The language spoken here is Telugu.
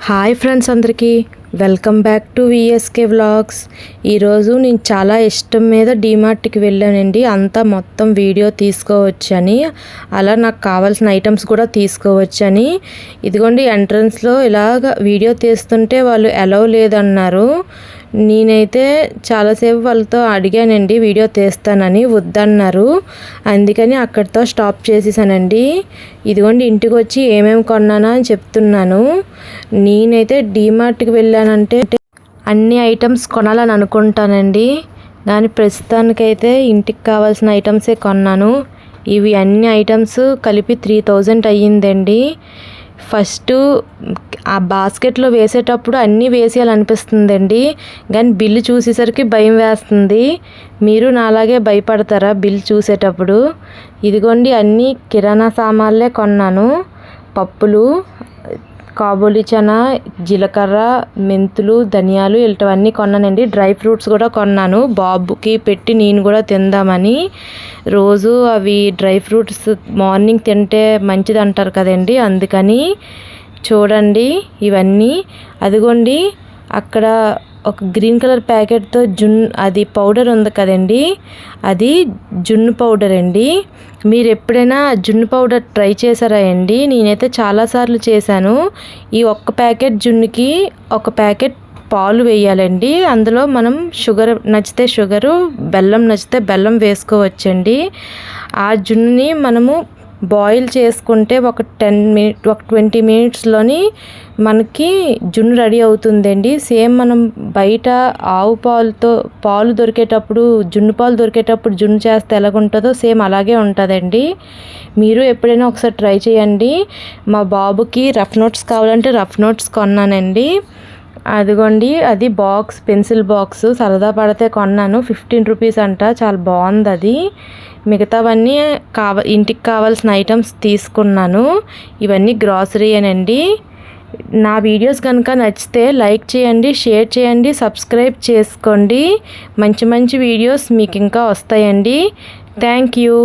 హాయ్ ఫ్రెండ్స్, అందరికీ welcome back to VSK vlogs. ఈరోజు నేను చాలా ఇష్టం మీద డీమార్ట్కి వెళ్ళానండి. అంతా మొత్తం వీడియో తీసుకోవచ్చని, అలా నాకు కావాల్సిన ఐటమ్స్ కూడా తీసుకోవచ్చని. ఇదిగోండి, ఎంట్రన్స్లో ఇలాగ వీడియో తీస్తుంటే వాళ్ళు అలౌ లేదన్నారు. నేనైతే చాలాసేపు వాళ్ళతో అడిగానండి వీడియో తీస్తానని, వద్దన్నారు. అందుకని అక్కడితో స్టాప్ చేసేసానండి. ఇదిగోండి, ఇంటికి వచ్చి ఏమేమి కొన్నానా అని చెప్తున్నాను. నేనైతే డీమార్ట్కి వెళ్ళానంటే అన్ని ఐటమ్స్ కొనాలని అనుకుంటానండి, కానీ ప్రస్తుతానికైతే ఇంటికి కావాల్సిన ఐటమ్సే కొన్నాను. ఇవి అన్ని ఐటమ్స్ కలిపి 3000 అయ్యిందండి. ఫస్ట్ ఆ బాస్కెట్లో వేసేటప్పుడు అన్నీ వేసేయాలనిపిస్తుందండి, కానీ బిల్లు చూసేసరికి భయం వేస్తుంది. మీరు నాలాగే భయపడతారా బిల్ చూసేటప్పుడు? ఇదిగోండి, అన్నీ కిరాణా సామాన్లే కొన్నాను. పప్పులు, కాబూలి చనా, జీలకర్ర, మెంతులు, ధనియాలు ఇలాంటివన్నీ కొన్నానండి. డ్రై ఫ్రూట్స్ కూడా కొన్నాను, బాబుకి పెట్టి నేను కూడా తిందామని. రోజు అవి డ్రై ఫ్రూట్స్ మార్నింగ్ తింటే మంచిది అంటారు కదండి, అందుకని. చూడండి ఇవన్నీ. అదిగోండి, అక్కడ ఒక గ్రీన్ కలర్ ప్యాకెట్తో అది పౌడర్ ఉంది కదండి, అది జున్ను పౌడర్ అండి. మీరు ఎప్పుడైనా జున్ను పౌడర్ ట్రై చేశారా అండి? నేనైతే చాలాసార్లు చేశాను. ఈ ఒక్క ప్యాకెట్ జున్నుకి ఒక ప్యాకెట్ పాలు వేయాలండి. అందులో మనం షుగర్ నచ్చితే షుగరు, బెల్లం నచ్చితే బెల్లం వేసుకోవచ్చండి. ఆ జున్నుని మనము బాయిల్ చేసుకుంటే ఒక 20 మినిట్స్లోని మనకి జున్ను రెడీ అవుతుందండి. సేమ్ మనం బయట ఆవు పాలు దొరికేటప్పుడు, జున్ను పాలు దొరికేటప్పుడు జున్ను చేస్తే ఎలాగుంటుందో సేమ్ అలాగే ఉంటుందండి. మీరు ఎప్పుడైనా ఒకసారి ట్రై చేయండి. మా బాబుకి రఫ్ నోట్స్ కావాలంటే రఫ్ నోట్స్ కొన్నానండి. అదిగోండి, అది బాక్స్, పెన్సిల్ బాక్స్ సరదా పడితే కొన్నాను. 15 రూపీస్ అంట, చాలా బాగుంది అది. మిగతావన్నీ ఇంటికి కావాల్సిన ఐటమ్స్ తీసుకున్నాను. ఇవన్నీ గ్రాసరీయేనండి. నా వీడియోస్ కనుక నచ్చితే లైక్ చేయండి, షేర్ చేయండి, సబ్స్క్రైబ్ చేసుకోండి. మంచి మంచి వీడియోస్ మీకు ఇంకా వస్తాయండి. Thank you.